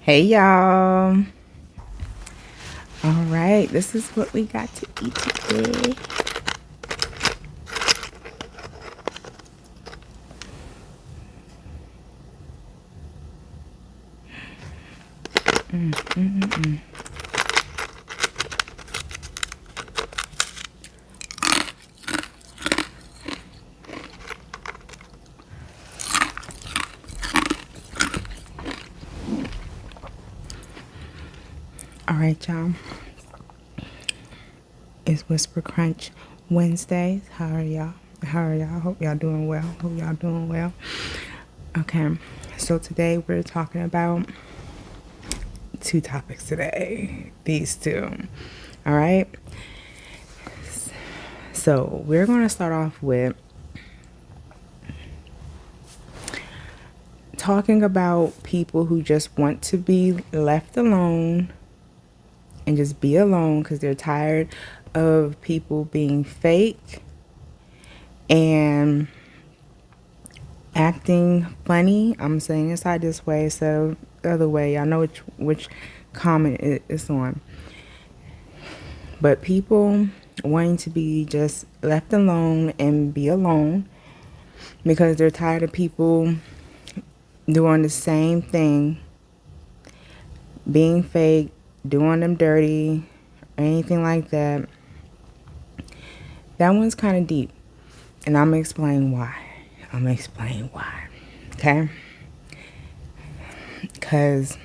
Hey y'all. All right, this is what we got to eat today. All right, y'all. It's Whisper Crunch Wednesdays. How are y'all? Hope y'all doing well. Okay, so today we're talking about two topics today. These two. All right. So we're going to start off with talking about people who just want to be left alone and just be alone because they're tired of people being fake and acting funny. I'm saying inside this way, so the other way. I know which comment it's on. But people wanting to be just left alone and be alone because they're tired of people doing the same thing, being fake, doing them dirty, or anything like that. That one's kind of deep, and I'm gonna explain why. Okay? Because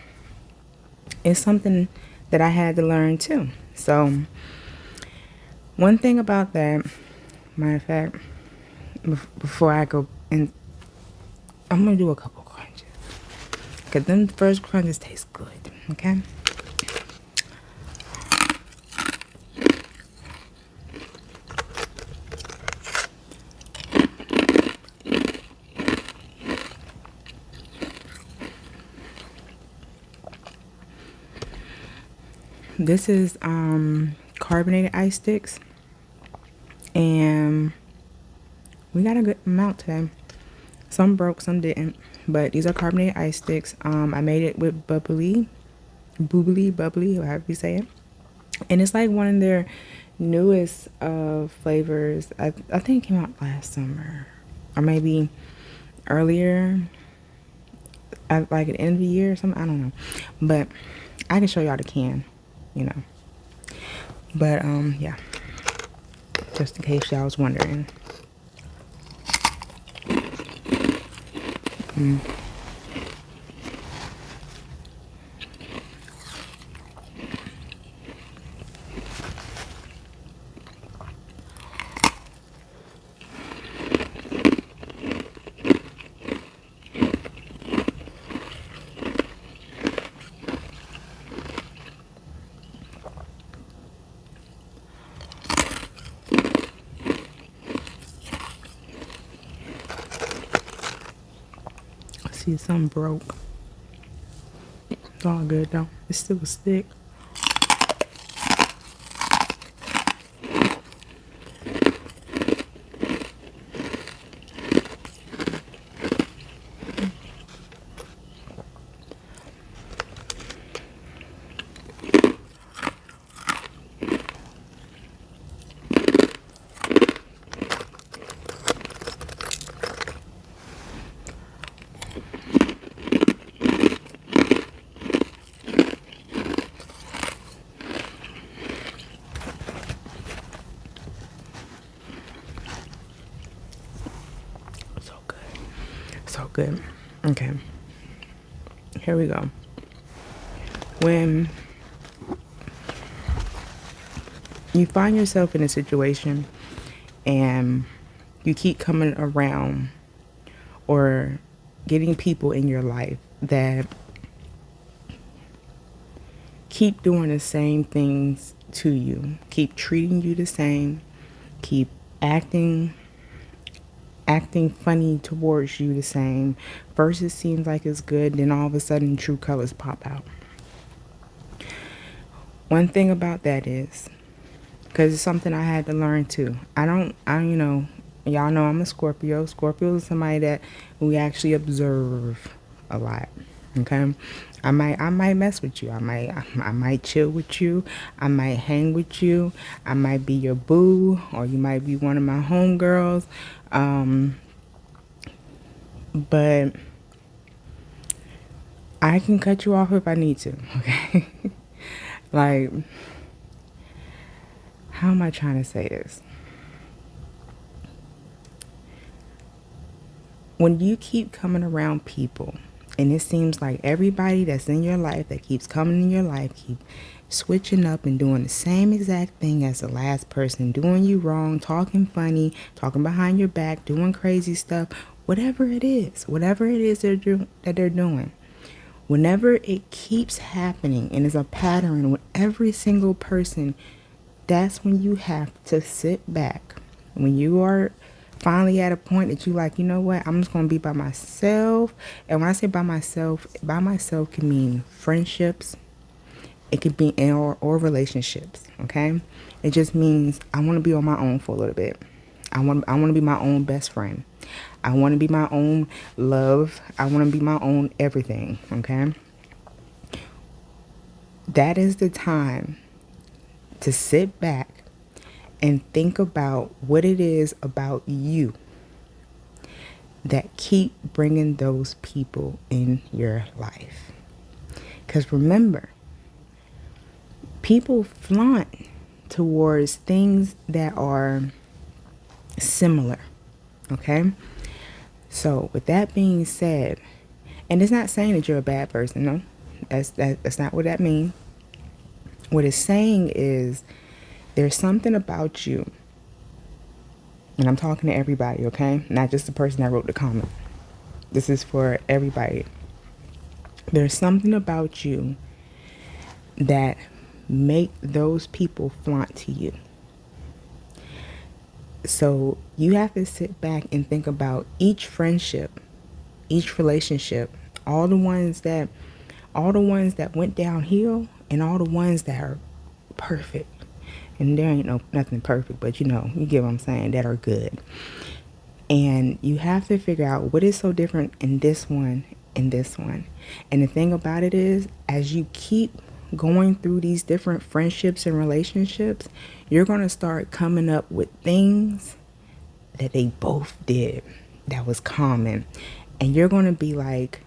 it's something that I had to learn too. So, one thing about that, matter of fact, before I go in, I'm gonna do a couple crunches. Because them first crunches taste good, okay? This is carbonated ice sticks, and we got a good amount today. Some broke, some didn't, but these are carbonated ice sticks. I made it with bubbly, however you say it, and it's like one of their newest flavors. I think it came out last summer, or maybe earlier, at like at the end of the year or something. I don't know, but I can show y'all the can, you know. But yeah, just in case y'all was wondering. See, some broke. It's all good though. It's still a stick. So good. So good. Okay. Here we go. When you find yourself in a situation and you keep coming around or getting people in your life that keep doing the same things to you, keep treating you the same, keep acting funny towards you the same. First it seems like it's good, then all of a sudden true colors pop out. One thing about that is, because it's something I had to learn too. Y'all know I'm a Scorpio. Scorpio is somebody that we actually observe a lot. Okay, I might mess with you. I might chill with you. I might hang with you. I might be your boo, or you might be one of my homegirls. But I can cut you off if I need to. Okay, like, how am I trying to say this? When you keep coming around people, and it seems like everybody that's in your life that keeps coming in your life keep switching up and doing the same exact thing as the last person, doing you wrong, talking funny, talking behind your back, doing crazy stuff, whatever it is that they're doing. Whenever it keeps happening and is a pattern with every single person, that's when you have to sit back. When you are finally at a point that you like, you know what, I'm just going to be by myself. And when I say by myself can mean friendships. It could be or relationships, okay? It just means I want to be on my own for a little bit. I want to be my own best friend. I want to be my own love. I want to be my own everything, okay? That is the time to sit back and think about what it is about you that keep bringing those people in your life. Because remember, people flaunt towards things that are similar, okay? So with that being said, and it's not saying that you're a bad person, no, that's not what that means. What it's saying is there's something about you, and I'm talking to everybody, okay? Not just the person that wrote the comment. This is for everybody. There's something about you that make those people flaunt to you. So you have to sit back and think about each friendship, each relationship, all the ones that went downhill and all the ones that are perfect. And there ain't nothing perfect, but you get what I'm saying, that are good. And you have to figure out what is so different in this one and this one. And the thing about it is, as you keep going through these different friendships and relationships, you're going to start coming up with things that they both did that was common. And you're going to be like,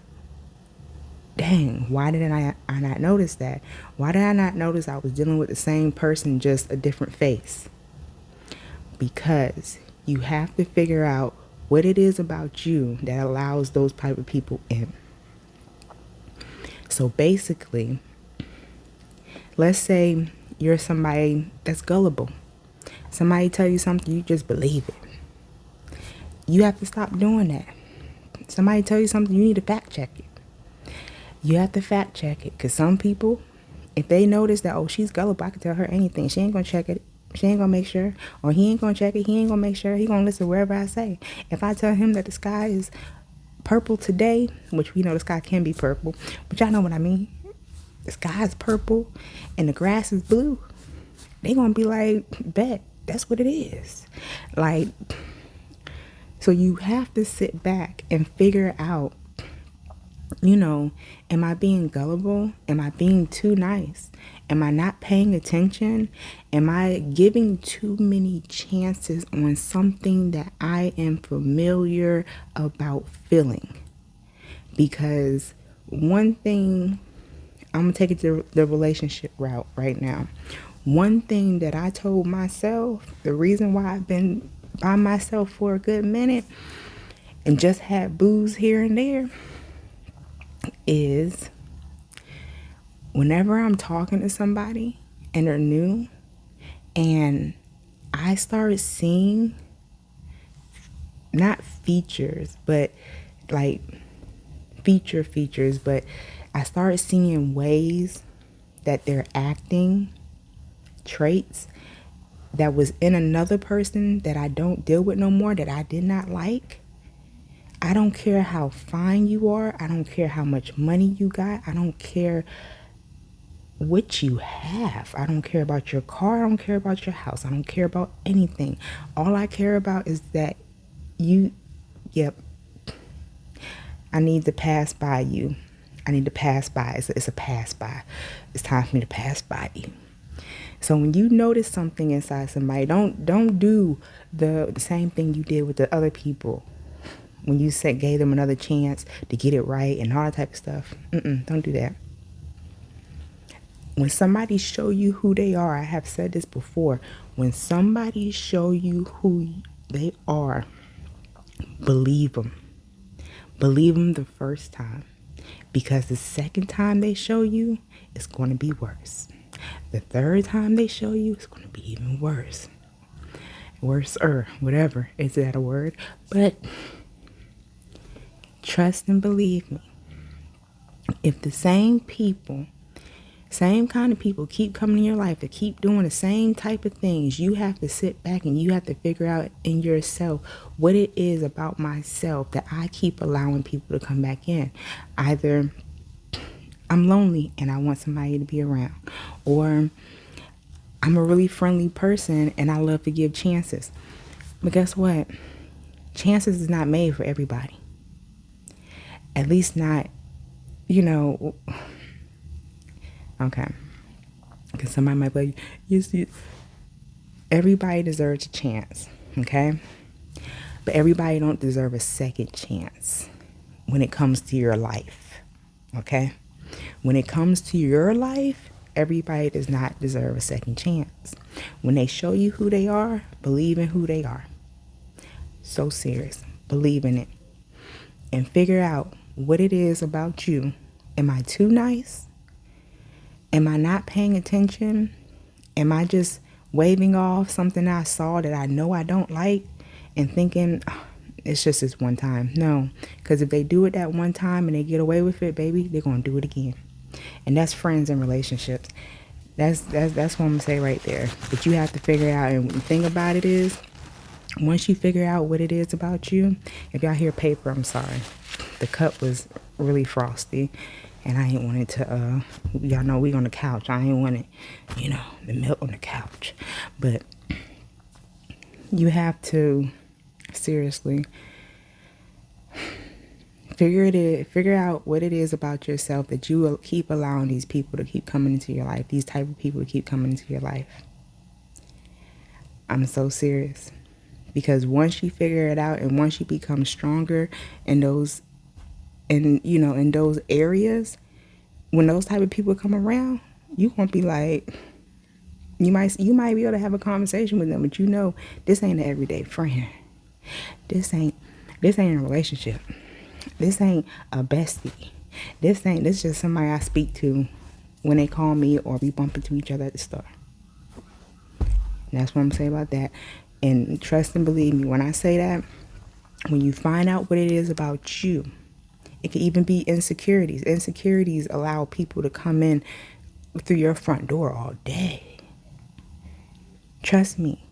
dang, why did I not notice that? Why did I not notice I was dealing with the same person, just a different face? Because you have to figure out what it is about you that allows those type of people in. So basically, let's say you're somebody that's gullible. Somebody tell you something, you just believe it. You have to stop doing that. Somebody tell you something, you need to fact check it. You have to fact check it, because some people, if they notice that, oh, she's gullible, I can tell her anything. She ain't going to check it. She ain't going to make sure. Or he ain't going to check it. He ain't going to make sure. He going to listen wherever I say. If I tell him that the sky is purple today, which we know the sky can be purple, but y'all know what I mean. The sky is purple and the grass is blue. They going to be like, bet, that's what it is. Like, so you have to sit back and figure out, am I being gullible? Am I being too nice? Am I not paying attention? Am I giving too many chances on something that I am familiar about feeling? Because one thing, I'm going to take it to the relationship route right now. One thing that I told myself, the reason why I've been by myself for a good minute and just had boos here and there, is whenever I'm talking to somebody and they're new and I start seeing not features, but like features, but I start seeing ways that they're acting, traits that was in another person that I don't deal with no more, that I did not like. I don't care how fine you are. I don't care how much money you got. I don't care what you have. I don't care about your car. I don't care about your house. I don't care about anything. All I care about is that I need to pass by you I need to pass by. It's a pass by. It's time for me to pass by you. So when you notice something inside somebody, don't do the same thing you did with the other people. When you gave them another chance to get it right and all that type of stuff. Don't do that. When somebody show you who they are, I have said this before, when somebody show you who they are, believe them. Believe them the first time, because the second time they show you, it's going to be worse. The third time they show you, it's going to be even worse. Worse-er, whatever. Is that a word? But trust and believe me. If the same kind of people keep coming in your life to keep doing the same type of things, you have to sit back and you have to figure out in yourself what it is about myself that I keep allowing people to come back in. Either I'm lonely and I want somebody to be around, or I'm a really friendly person and I love to give chances. But guess what? Chances is not made for everybody. At least not, okay. Because somebody might be like, yes, everybody deserves a chance, okay? But everybody don't deserve a second chance when it comes to your life, okay? When it comes to your life, everybody does not deserve a second chance. When they show you who they are, believe in who they are. So serious. Believe in it. And figure out what it is about you. Am I too nice? Am I not paying attention? Am I just waving off something I saw that I know I don't like and thinking, oh, it's just this one time? No, because if they do it that one time and they get away with it, baby, they're going to do it again. And that's friends and relationships. That's what I'm going to say right there. But you have to figure out, and the thing about it is, once you figure out what it is about you, if y'all hear paper, I'm sorry. The cup was really frosty. And I ain't wanted to, y'all know we on the couch. I ain't wanted, the milk on the couch. But you have to seriously figure out what it is about yourself that you will keep allowing these people to keep coming into your life. These type of people to keep coming into your life. I'm so serious. Because once you figure it out and once you become stronger in those areas, when those type of people come around, you won't be like, you might be able to have a conversation with them, but this ain't an everyday friend. This ain't a relationship. This ain't a bestie. This is just somebody I speak to when they call me or we bump into each other at the store. And that's what I'm saying about that. And trust and believe me when I say that, when you find out what it is about you, it can even be insecurities. Insecurities allow people to come in through your front door all day. Trust me.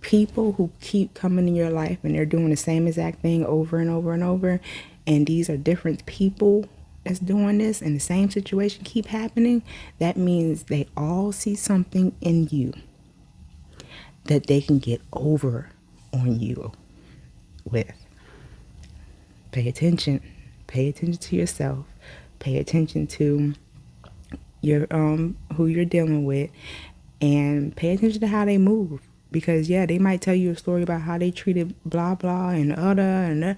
People who keep coming in your life and they're doing the same exact thing over and over and over, and these are different people that's doing this and the same situation keep happening, that means they all see something in you that they can get over on you with. Pay attention. Pay attention to yourself. Pay attention to your who you're dealing with, and pay attention to how they move. Because they might tell you a story about how they treated blah blah and other and that.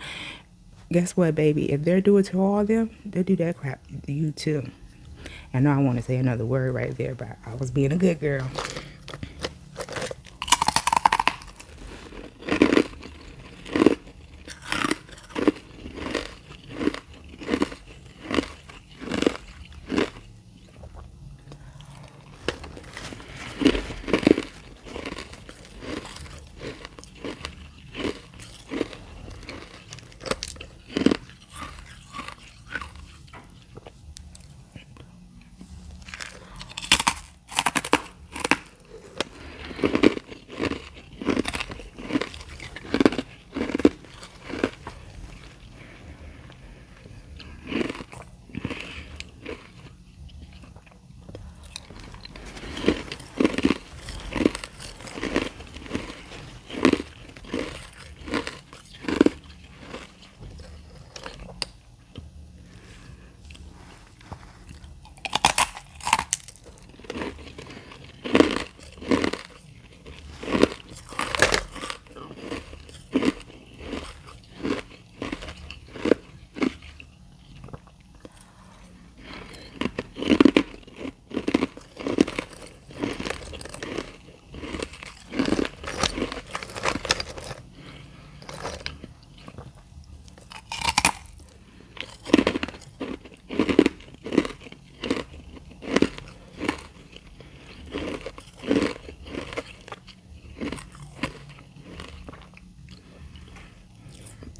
Guess what, baby? If they're doing it to all of them, they'll do that crap to you too. I know I want to say another word right there, but I was being a good girl.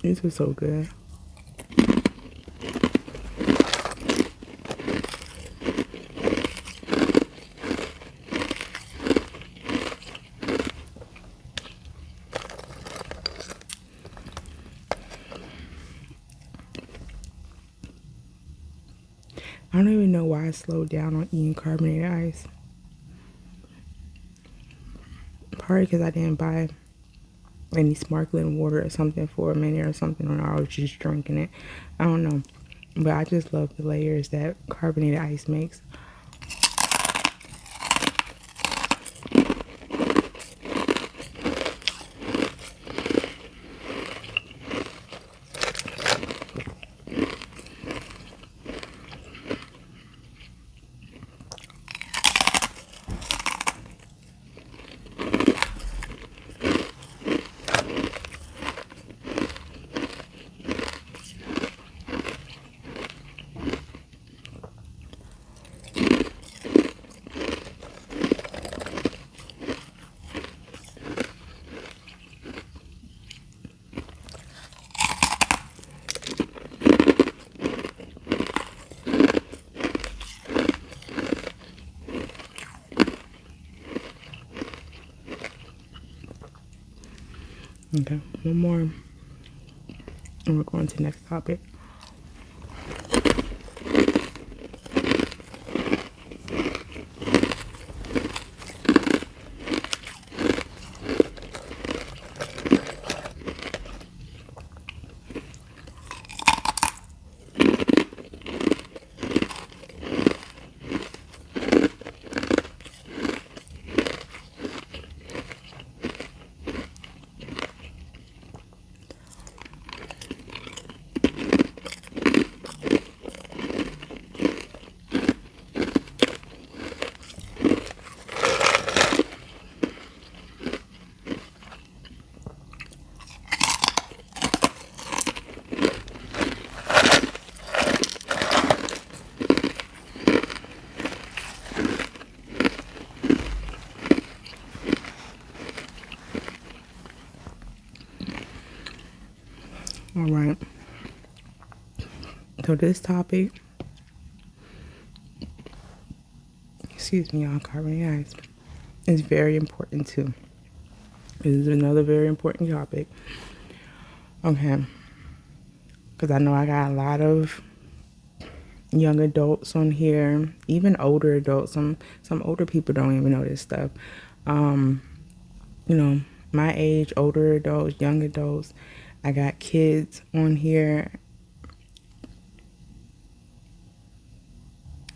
These are so good. I don't even know why I slowed down on eating carbonated ice. Probably because I didn't buy any sparkling water or something for a minute or something, or I was just drinking it. I don't know. But I just love the layers that carbonated ice makes. Okay, one more, and we're going to the next topic. All right. So this topic, excuse me, y'all, carbonated ice, is very important too. This is another very important topic. Okay. Because I know I got a lot of young adults on here, even older adults. Some older people don't even know this stuff. You know, my age, older adults, young adults. I got kids on here.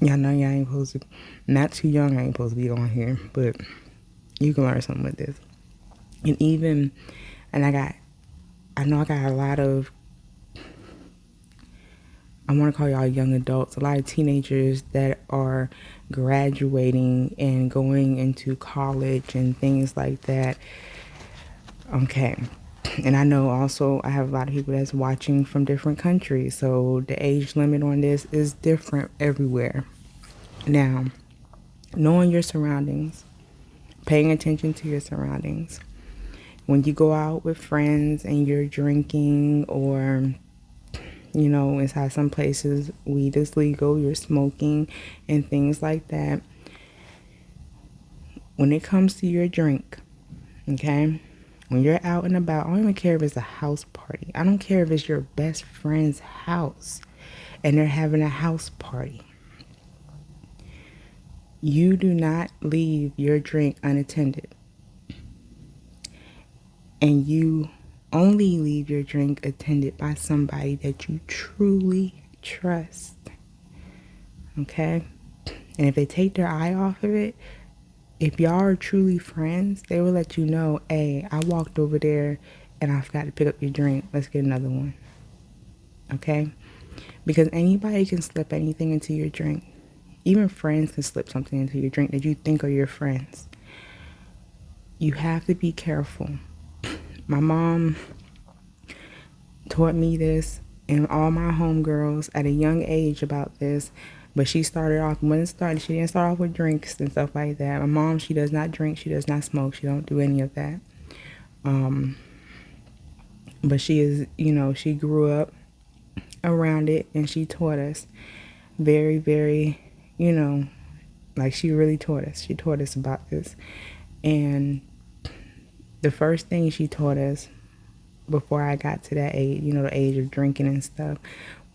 Y'all know y'all ain't supposed to, not too young, I ain't supposed to be on here, but you can learn something with this. And I know I got a lot of, I want to call y'all young adults, a lot of teenagers that are graduating and going into college and things like that. Okay. And I know also I have a lot of people that's watching from different countries. So the age limit on this is different everywhere. Now, knowing your surroundings, paying attention to your surroundings. When you go out with friends and you're drinking, or, you know, inside some places weed is legal, you're smoking and things like that. When it comes to your drink, okay, when you're out and about, I don't even care if it's a house party. I don't care if it's your best friend's house and they're having a house party. You do not leave your drink unattended. And you only leave your drink attended by somebody that you truly trust. Okay? And if they take their eye off of it, if y'all are truly friends, they will let you know, hey, I walked over there and I forgot to pick up your drink. Let's get another one. Okay? Because anybody can slip anything into your drink. Even friends can slip something into your drink that you think are your friends. You have to be careful. My mom taught me this and all my homegirls at a young age about this. But she started off, she didn't start off with drinks and stuff like that. My mom, she does not drink, she does not smoke, she don't do any of that. But she is, she grew up around it, and she taught us very, very, like she really taught us. She taught us about this. And the first thing she taught us before I got to that age, the age of drinking and stuff,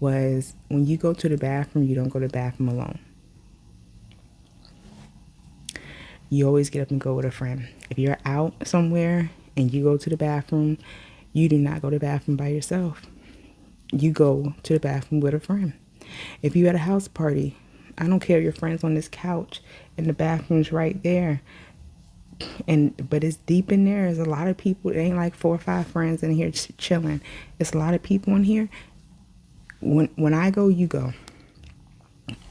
was when you go to the bathroom, you don't go to the bathroom alone. You always get up and go with a friend. If you're out somewhere and you go to the bathroom, you do not go to the bathroom by yourself. You go to the bathroom with a friend. If you're at a house party, I don't care if your friend's on this couch and the bathroom's right there, but it's deep in there. There's a lot of people. It ain't like 4 or 5 friends in here chilling. It's a lot of people in here. When I go, you go.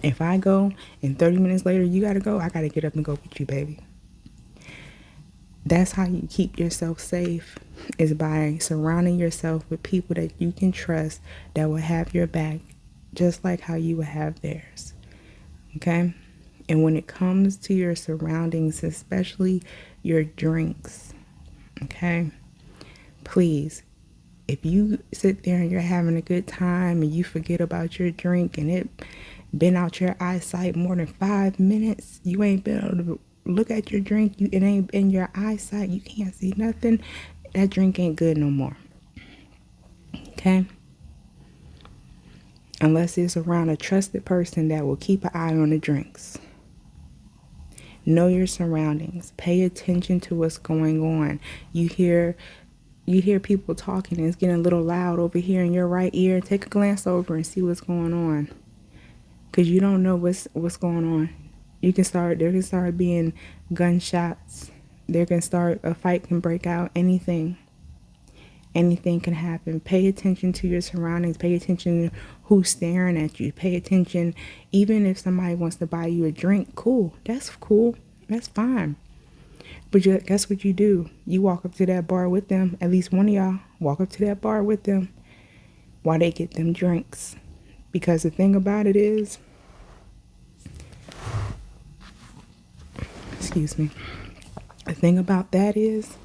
If I go and 30 minutes later you gotta go, I gotta get up and go with you, baby. That's how you keep yourself safe, is by surrounding yourself with people that you can trust, that will have your back just like how you would have theirs. Okay? And when it comes to your surroundings, especially your drinks, okay, please, if you sit there and you're having a good time and you forget about your drink and it been out your eyesight more than 5 minutes, you ain't been able to look at your drink, it ain't in your eyesight, you can't see nothing, that drink ain't good no more. Okay? Unless it's around a trusted person that will keep an eye on the drinks. Know your surroundings. Pay attention to what's going on. You hear people talking and it's getting a little loud over here in your right ear. Take a glance over and see what's going on. Because you don't know what's going on. There can start being gunshots. A fight can break out. Anything can happen. Pay attention to your surroundings. Pay attention to who's staring at you. Pay attention. Even if somebody wants to buy you a drink, cool. That's cool. That's fine. But guess what you do? You walk up to that bar with them. At least one of y'all walk up to that bar with them while they get them drinks. Because the thing about it is, excuse me. The thing about that is,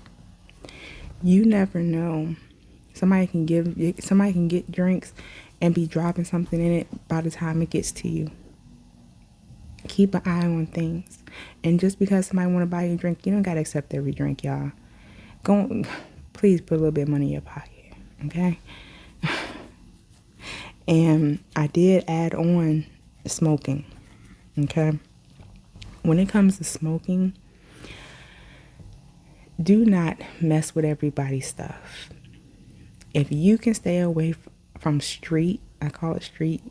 you never know. Somebody can get drinks and be dropping something in it by the time it gets to you. Keep an eye on things. And just because somebody want to buy you a drink, you don't got to accept every drink, y'all. Please put a little bit of money in your pocket, okay? And I did add on smoking, okay? When it comes to smoking, do not mess with everybody's stuff. If you can stay away from street, I call it street,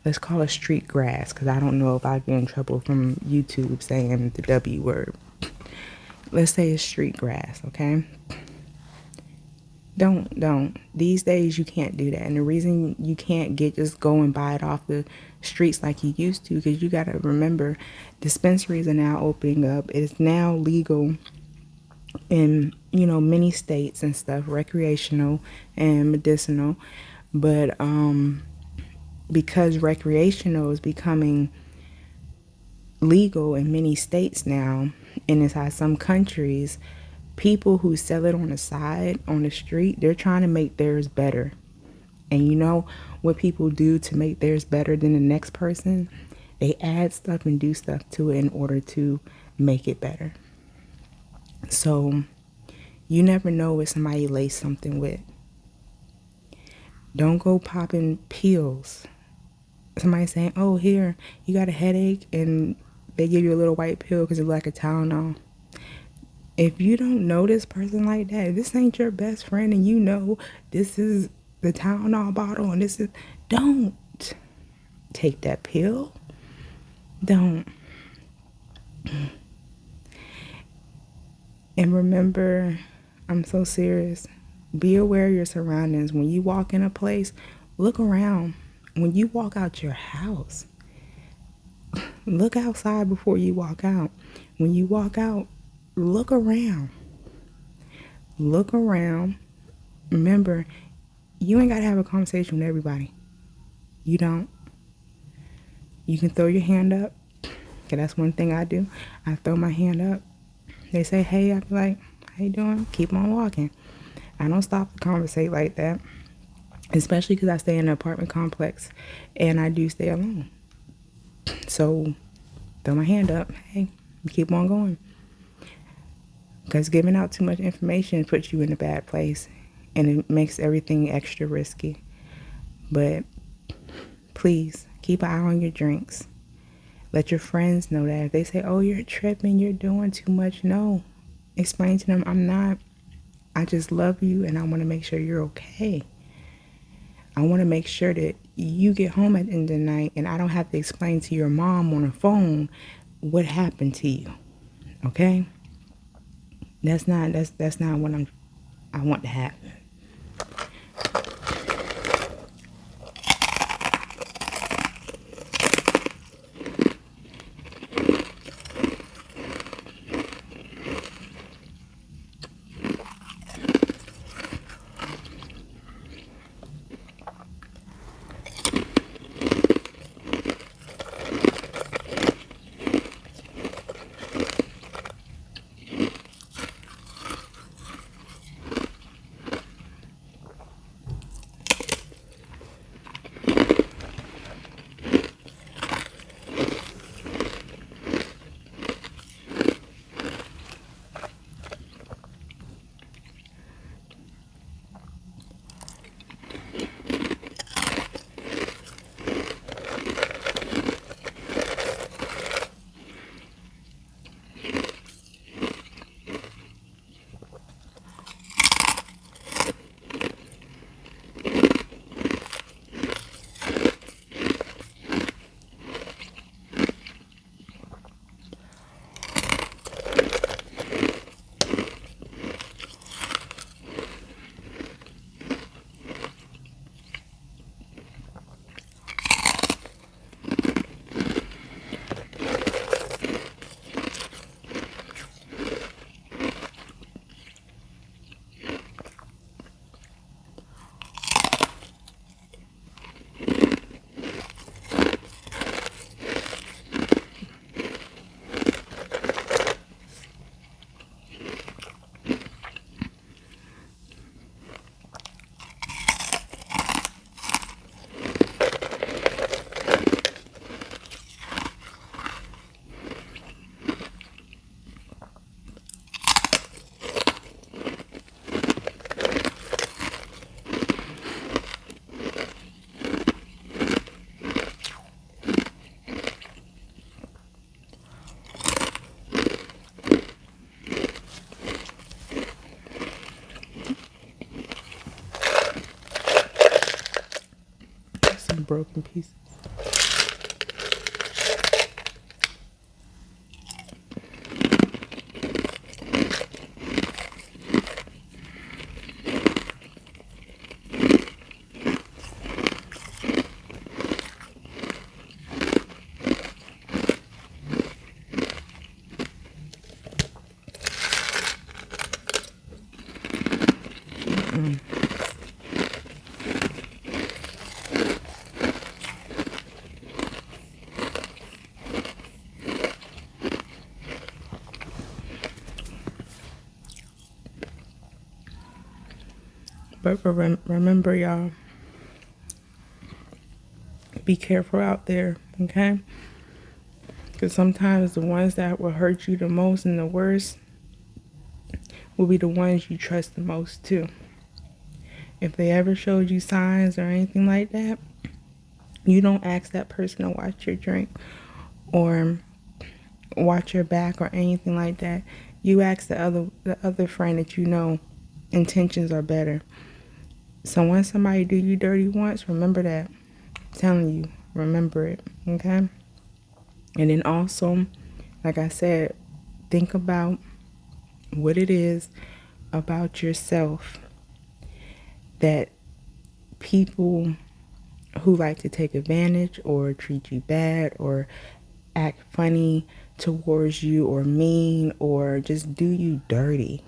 let's call it street grass, because I don't know if I get in trouble from YouTube saying the W word. Let's say it's street grass, okay? Don't. These days you can't do that. And the reason you can't just go and buy it off the streets like you used to, because you got to remember, dispensaries are now opening up. It's now legal in, many states and stuff, recreational and medicinal. But because recreational is becoming legal in many states now, and inside some countries, people who sell it on the side, on the street, they're trying to make theirs better. And you know what people do to make theirs better than the next person? They add stuff and do stuff to it in order to make it better. So you never know what somebody laced something with. Don't go popping pills. Somebody saying, oh, here, you got a headache, and they give you a little white pill because it's like a Tylenol. If you don't know this person like that, if this ain't your best friend and you know this is the Tylenol bottle and this is, don't take that pill. Don't. And remember, I'm so serious. Be aware of your surroundings. When you walk in a place, look around. When you walk out your house, look outside before you walk out. When you walk out, look around. Look around. Remember, you ain't got to have a conversation with everybody. You don't. You can throw your hand up. Okay, that's one thing I do. I throw my hand up. They say, hey, I be like, How you doing? Keep on walking. I don't stop to conversate like that, especially because I stay in an apartment complex and I do stay alone. So throw my hand up. Hey, keep on going. Because giving out too much information puts you in a bad place and it makes everything extra risky. But please keep an eye on your drinks. Let your friends know that. If they say, oh, you're tripping, you're doing too much, no. Explain to them, I'm not. I just love you and I want to make sure you're okay. I want to make sure that you get home at the end of the night and I don't have to explain to your mom on the phone what happened to you. Okay? That's not what I want to happen. Some broken pieces. But remember, y'all, be careful out there, okay? Because sometimes the ones that will hurt you the most and the worst will be the ones you trust the most, too. If they ever showed you signs or anything like that, you don't ask that person to watch your drink or watch your back or anything like that. You ask the other friend that you know intentions are better. So when somebody do you dirty once, remember that. I'm telling you, remember it, okay? And then also, like I said, think about what it is about yourself that people who like to take advantage or treat you bad or act funny towards you or mean or just do you dirty.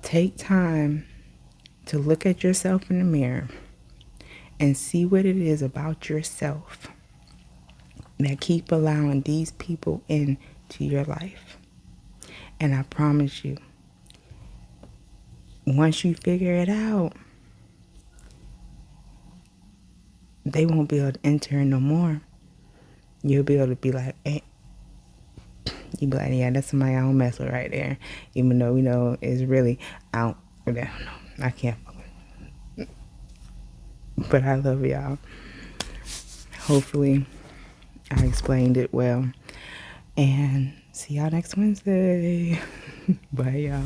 Take time to look at yourself in the mirror and see what it is about yourself that keep allowing these people into your life. And I promise you, once you figure it out, they won't be able to enter in no more. You'll be able to be like, hey, you be like, yeah, that's somebody I don't mess with right there. Even though we know it's really out. I don't know. I can't. But I love y'all. Hopefully, I explained it well. And see y'all next Wednesday. Bye, y'all.